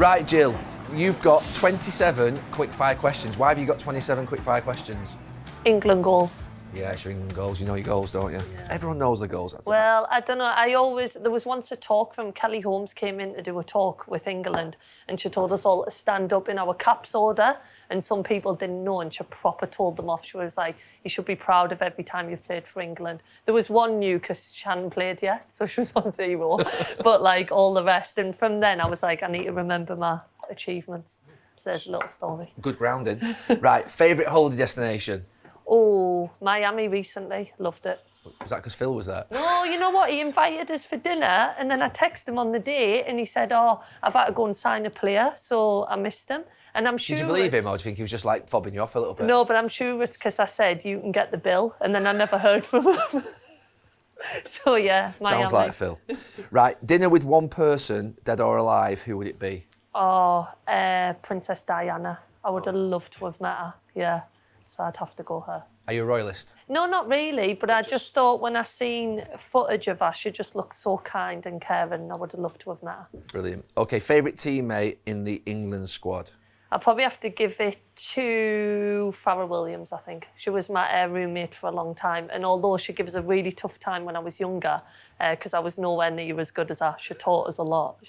Right, Jill, you've got 27 quickfire questions. Why have you got 27 quickfire questions? England goals. Yeah, it's your England goals. You know your goals, don't you? Yeah. Everyone knows the goals. Well, I don't know. There was once a talk from Kelly Holmes came in to do a talk with England, and she told us all to stand up in our caps order, and some people didn't know, and she proper told them off. She was like, you should be proud of every time you've played for England. There was one new because she hadn't played yet, so she was on 0. But like all the rest, and from then I was like, I need to remember my achievements. So there's a little story. Good grounding. Right, favourite holiday destination? Oh, Miami recently. Loved it. Was that because Phil was there? No, you know what? He invited us for dinner, and then I texted him on the day, and he said, oh, I've had to go and sign a player, so I missed him. And I'm sure. Did you believe him, or do you think he was just like fobbing you off a little bit? No, but I'm sure it's because I said, you can get the bill, and then I never heard from him. So, yeah, Miami. Sounds like Phil. Right, dinner with one person, dead or alive, who would it be? Oh, Princess Diana. I would have loved to have met her, yeah. So I'd have to go her. Are you a royalist? No, not really, but I just thought when I seen footage of her, she just looked so kind and caring. I would have loved to have met her. Brilliant. OK, favourite teammate in the England squad? I'll probably have to give it to Farrah Williams, I think. She was my roommate for a long time, and although she gives a really tough time when I was younger, because I was nowhere near as good as her, she taught us a lot.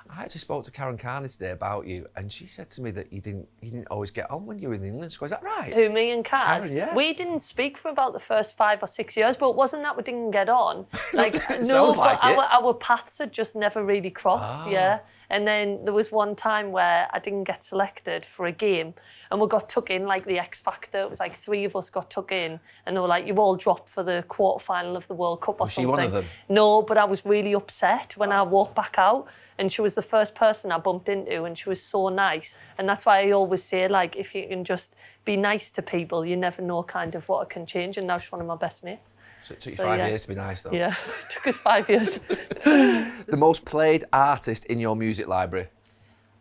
I actually spoke to Karen Carney today about you, and she said to me that you didn't always get on when you were in the England squad. Is that right? Who, me and Kaz? Karen, yeah. We didn't speak for about the first 5 or 6 years, but it wasn't that we didn't get on. Like, Sounds like it. Our paths had just never really crossed, yeah. And then there was one time where I didn't get selected for a game, and we got took in like the X Factor. It was like 3 of us got took in, and they were like, you all dropped for the quarter-final of the World Cup or something. Was she one of them? No, but I was really upset when I walked back out, and she was the first person I bumped into, and she was so nice. And that's why I always say, like, if you can just be nice to people, you never know kind of what can change, and now she's one of my best mates. So it took you 5 years to be nice, though? Yeah, it took us 5 years. The most played artist in your music library?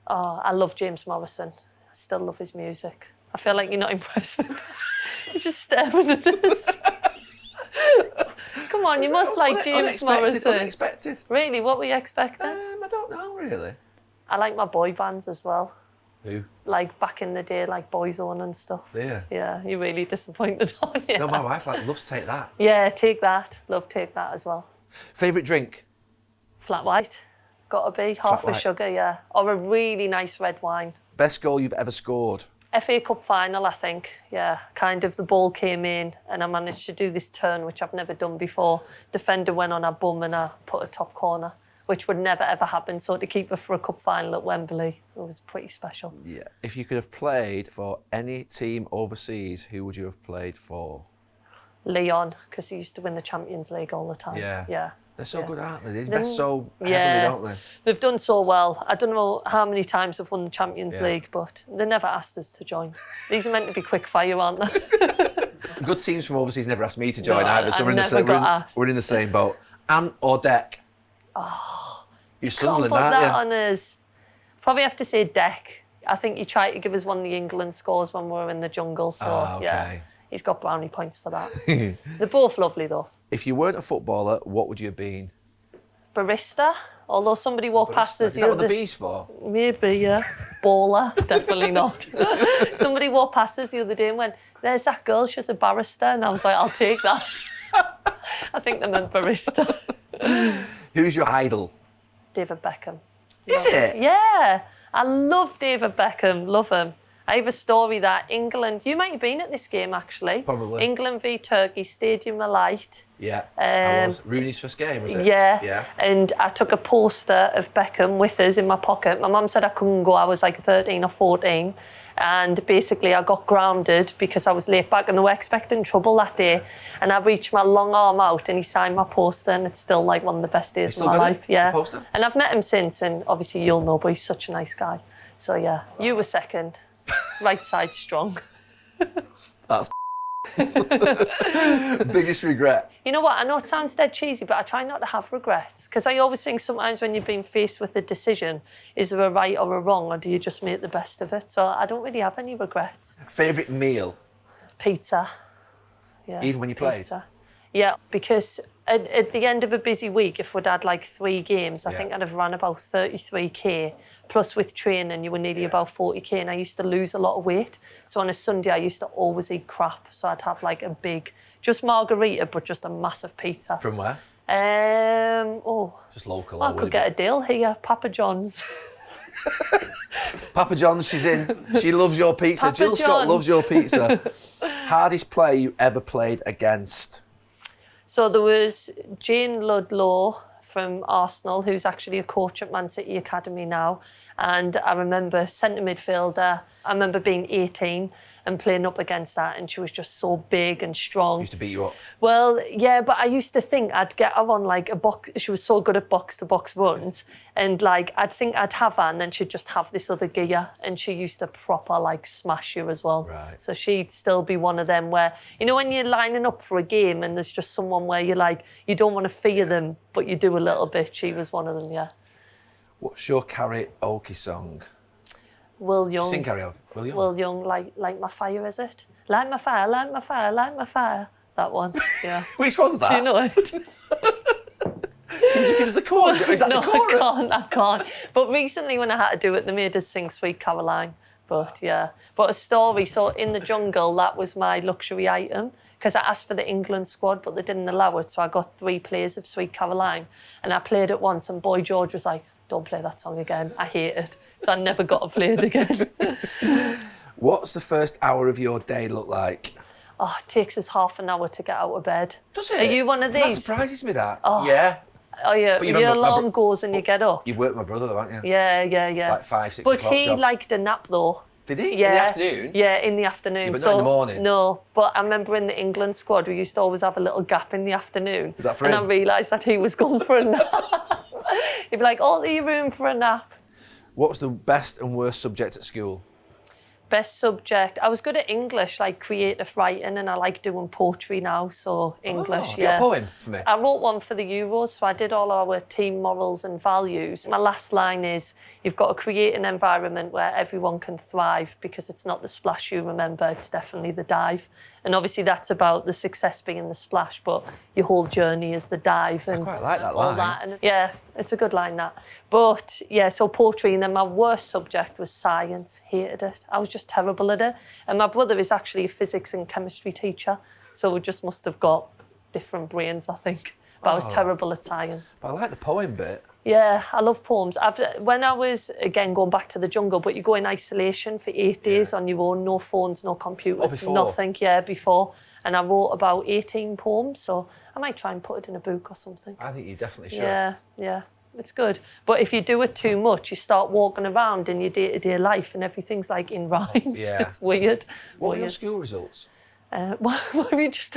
Oh, I love James Morrison. I still love his music. I feel like you're not impressed with me. You're just staring at us. Come on, you must like James Morrison. Unexpected. Really? What were you expecting? I don't know, really. I like my boy bands as well. Who? Like back in the day, like Boyzone and stuff. Yeah. Yeah, you're really disappointed, aren't you? No, my wife loves Take That. Yeah, Take That. Love Take That as well. Favourite drink? Flat white. Gotta be. Half with sugar, yeah. Or a really nice red wine. Best goal you've ever scored? FA Cup final, I think. Yeah, kind of the ball came in and I managed to do this turn, which I've never done before. Defender went on her bum and I put a top corner, which would never, ever happen. So to keep her for a cup final at Wembley, it was pretty special. Yeah. If you could have played for any team overseas, who would you have played for? Lyon, because he used to win the Champions League all the time. Yeah. Yeah. They're so good, aren't they? They invest so heavily, don't they? They've done so well. I don't know how many times they've won the Champions League, but they never asked us to join. These are meant to be quick fire, aren't they? Good teams from overseas never asked me to join either, so we're in the same boat. Ant or Deck? Oh, you're Sunderland, can't put aren't that you? on us. Probably have to say Deck. I think he tried to give us one of the England scores when we were in the jungle, so yeah. He's got brownie points for that. They're both lovely, though. If you weren't a footballer, what would you have been? Barista. Although somebody walked past us Is that what the B's for? Maybe, yeah. Baller. Definitely not. Somebody walked past us the other day and went, there's that girl, she's a barrister. And I was like, I'll take that. I think they meant barista. Who's your idol? David Beckham. Is it? Yeah. I love David Beckham. Love him. I have a story that England, you might have been at this game actually. Probably. England v Turkey, Stadium of Light. Yeah, I was. Rooney's first game, was it? Yeah. Yeah. And I took a poster of Beckham with us in my pocket. My mum said I couldn't go, I was like 13 or 14. And basically I got grounded because I was late back and they were expecting trouble that day. And I reached my long arm out and he signed my poster and it's still like one of the best days of my life. Yeah. The poster? And I've met him since and obviously you'll know, but he's such a nice guy. So yeah, you were second. Right side strong. That's biggest regret. You know what? I know it sounds dead cheesy, but I try not to have regrets because I always think sometimes when you've been faced with a decision, is there a right or a wrong, or do you just make the best of it? So I don't really have any regrets. Favourite meal? Pizza. Yeah. Even when you played? Yeah, because at the end of a busy week, if we'd had like 3 games, I Yeah. think I'd have run about 33k. Plus with training, you were nearly about 40k, and I used to lose a lot of weight. So on a Sunday, I used to always eat crap. So I'd have like a big, just margarita, but just a massive pizza. From where? Just local. I could get a deal here, Papa John's. Papa John's, she's in. She loves your pizza. Papa Jill Scott John's. loves your pizza. Hardest player you ever played against? So there was Jane Ludlow from Arsenal, who's actually a coach at Man City Academy now. And I remember centre midfielder. I remember being 18 and playing up against that, and she was just so big and strong. Used to beat you up. Well, yeah, but I used to think I'd get her on like a box. She was so good at box-to-box runs, and like I'd think I'd have her, and then she'd just have this other gear, and she used to proper like smash you as well. Right. So she'd still be one of them where, you know, when you're lining up for a game and there's just someone where you're like, you don't want to fear them, but you do a little bit. She was one of them, yeah. What's your karaoke song? Will Young. Sing karaoke. Will Young. Will Young, Light My Fire, is it? Light my fire, light my fire, light my fire. That one, yeah. Which one's that? Do you know it? Can you give us the chorus? Is that No, the chorus? I can't. But recently when I had to do it, they made us sing Sweet Caroline. But yeah, but a story, so in the jungle, that was my luxury item, because I asked for the England squad, but they didn't allow it, so I got 3 plays of Sweet Caroline, and I played it once, and Boy George was like, don't play that song again, I hate it. So I never got to play it again. What's the first hour of your day look like? Oh, it takes us half an hour to get out of bed. Does it? Are you one of That these? surprises me, that. Oh. Yeah. Oh yeah, But you your remember my alarm goes and you get up. You've worked with my brother though, haven't you? Yeah. Like 5, 6 but o'clock he jobs. liked a nap though. Did he? Yeah. In the afternoon? Yeah, in the afternoon. Yeah, but not in the morning? No, but I remember in the England squad, we used to always have a little gap in the afternoon. Was that for and him? I realised that he was going for a nap. He'd be like, all the room for a nap. What was the best and worst subject at school? Best subject. I was good at English, like creative writing, and I like doing poetry now, so English, Have yeah. you got a poem for me? I wrote one for the Euros, so I did all our team morals and values. My last line is, you've got to create an environment where everyone can thrive, because it's not the splash you remember, it's definitely the dive. And obviously that's about the success being the splash, but your whole journey is the dive. And I quite like that all line. that. And yeah, it's a good line, that. But yeah, so poetry, and then my worst subject was science. Hated it. I was just terrible at it. And my brother is actually a physics and chemistry teacher, so we just must have got different brains, I think. But I was terrible at science. But I like the poem bit. Yeah, I love poems. When I was, again, going back to the jungle, but you go in isolation for 8 days on your own, no phones, no computers, before? nothing, before. And I wrote about 18 poems, so I might try and put it in a book or something. I think you definitely should. Yeah, it's good. But if you do it too much, you start walking around in your day-to-day life and everything's like in rhymes. Yeah. It's weird. What were Weird. your school results? Why are you just,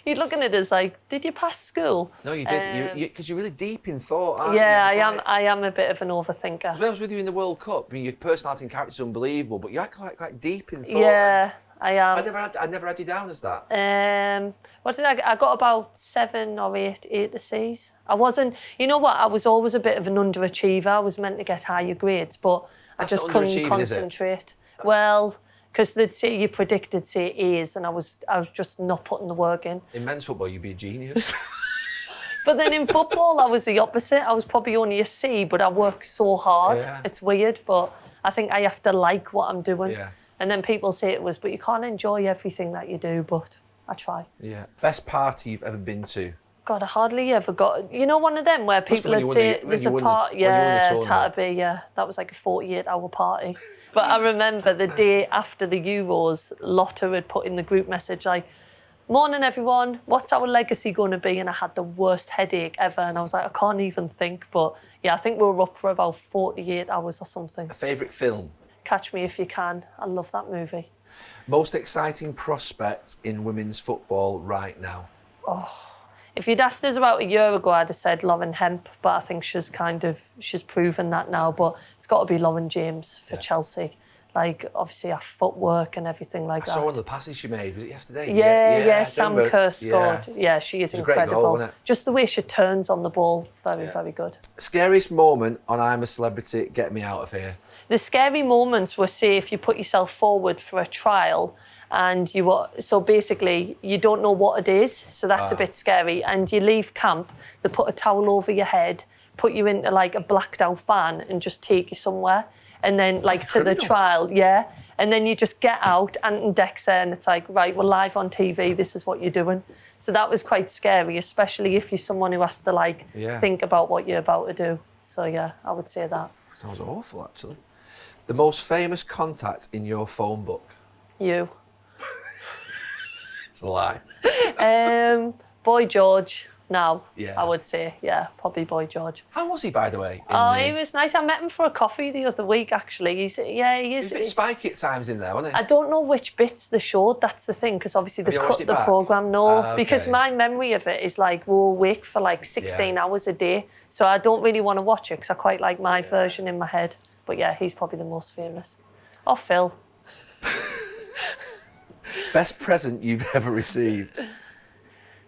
you're looking at us like, did you pass school? No, you did. Because you're really deep in thought, aren't Yeah, you? I am a bit of an overthinker. When I was with you in the World Cup, I mean, your personality and character is unbelievable, but you're quite deep in thought. Yeah, I am. I never had you down as that. What did I got about 7 or 8 C's. I wasn't, you know what, I was always a bit of an underachiever. I was meant to get higher grades, but I That's just not couldn't underachieving, is it? concentrate. Well, because they'd say you predicted, say, A's, and I was just not putting the work in. In men's football, you'd be a genius. But then in football, I was the opposite. I was probably only a C, but I worked so hard. Yeah. It's weird, but I think I have to like what I'm doing. Yeah. And then people say it was, but you can't enjoy everything that you do, but I try. Yeah. Best party you've ever been to? God, I hardly ever got, you know, one of them where people when you would won say the- there's when a you won the- party. when you won the Yeah, tournament. that'd be, yeah. That was like a 48-hour party. But I remember the day after the Euros, Lotta had put in the group message like, morning everyone, what's our legacy going to be? And I had the worst headache ever. And I was like, I can't even think. But yeah, I think we were up for about 48 hours or something. A favourite film? Catch Me If You Can. I love that movie. Most exciting prospect in women's football right now? If you'd asked us about a year ago, I'd have said Lauren Hemp, but I think she's proven that now. But it's got to be Lauren James for Chelsea. like obviously our footwork and everything like I that. saw one of the passes she made. Was it yesterday? Yeah, Sam remember. Kerr scored. Yeah, she is It was a great incredible. goal, wasn't it? Just the way she turns on the ball, very good. Scariest moment on I'm a Celebrity, Get Me Out of Here. The scary moments were, say, if you put yourself forward for a trial and so basically you don't know what it is, so that's a bit scary, and you leave camp, they put a towel over your head, put you into like a blacked out van and just take you somewhere, and then like to the trial, and then you just get out, Ant and Dex there, and it's like, right, we're live on TV, this is what you're doing. So that was quite scary, especially if you're someone who has to like think about what you're about to do. So yeah, I would say that. Sounds awful, actually. The most famous contact in your phone book? You. It's a lie. Boy George. Now, Yeah. I would say, probably Boy George. How was he, by the way? He was nice. I met him for a coffee the other week, actually. He is. He was a bit spiky at times in there, wasn't he? I don't know which bits they showed, that's the thing, because obviously they cut the programme. No, because my memory of it is like, we're awake for like 16 hours a day, so I don't really want to watch it, because I quite like my version in my head. But yeah, he's probably the most famous. Or Phil. Best present you've ever received?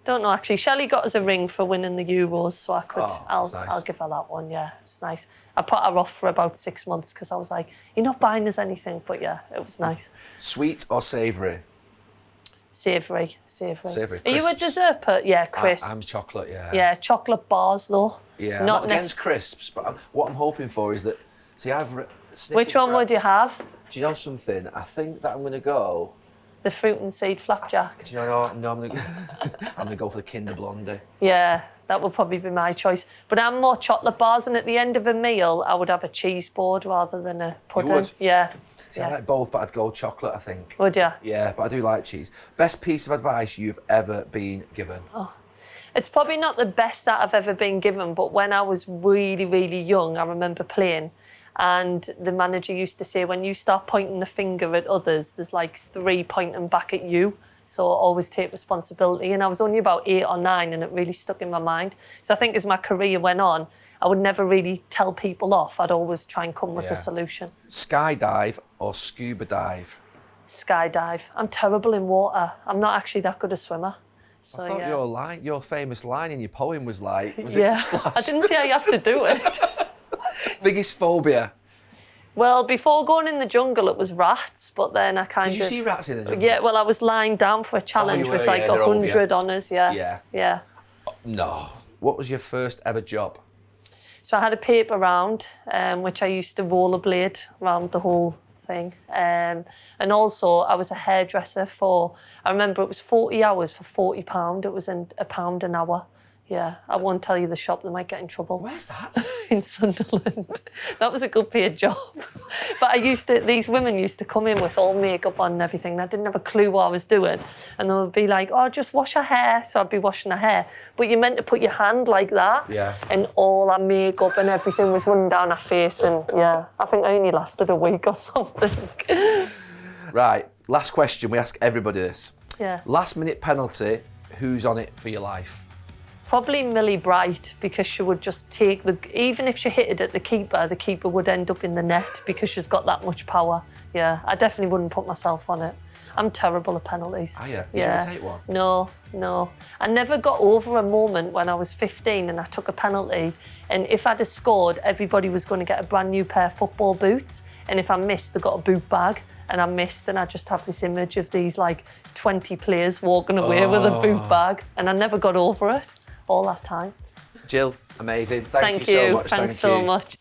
Don't know, actually. Shelley got us a ring for winning the Euros, so I could. Nice. I'll give her that one. Yeah, it's nice. I put her off for about 6 months because I was like, "You're not buying us anything," but yeah, it was nice. Sweet or savoury? Savoury. Savoury. Are you a dessert person? Yeah, crisps. I'm chocolate. Yeah. Yeah, chocolate bars though. Yeah. Not against crisps, but what I'm hoping for is that. See, Which one would you have? Do you know something? I think that I'm going to go. The fruit and seed flapjack. Do you know? No, I'm going to go for the Kinder Blondie. Yeah, that would probably be my choice. But I'm more chocolate bars, and at the end of a meal, I would have a cheese board rather than a pudding. You would? Yeah. See, I like both, but I'd go chocolate, I think. Would you? Yeah, but I do like cheese. Best piece of advice you've ever been given? Oh. It's probably not the best that I've ever been given, but when I was really, really young, I remember playing, and the manager used to say, when you start pointing the finger at others, there's like 3 pointing back at you. So always take responsibility. And I was only about 8 or 9, and it really stuck in my mind. So I think as my career went on, I would never really tell people off. I'd always try and come with a solution. Skydive or scuba dive? Skydive. I'm terrible in water. I'm not actually that good a swimmer. So, I thought your famous line in your poem was like, was it splash? I didn't say I have to do it. Biggest phobia? Well, before going in the jungle, it was rats, but then I kind of... Did you see rats in the jungle? Yeah, well, I was lying down for a challenge with like 100 on us, yeah. No. What was your first ever job? So I had a paper round, which I used to rollerblade around the whole thing. And also, I was a hairdresser for... I remember it was 40 hours for £40. It was £1 an hour. Yeah, I won't tell you the shop, they might get in trouble. Where's that? In Sunderland. That was a good paid job. But these women used to come in with all makeup on and everything, and I didn't have a clue what I was doing. And they would be like, oh, just wash her hair. So I'd be washing her hair. But you meant to put your hand like that. Yeah. And all our makeup and everything was running down her face. And yeah, I think I only lasted a week or something. Right, last question. We ask everybody this. Yeah. Last minute penalty, who's on it for your life? Probably Millie Bright, because she would just take even if she hit it at the keeper would end up in the net because she's got that much power. Yeah, I definitely wouldn't put myself on it. I'm terrible at penalties. Are you? Did you ever take one? No. I never got over a moment when I was 15 and I took a penalty, and if I'd have scored, everybody was going to get a brand new pair of football boots, and if I missed, they got a boot bag. And I missed, and I just have this image of these like 20 players walking away with a boot bag, and I never got over it all that time. Jill, amazing. Thank you so much. Thanks so much.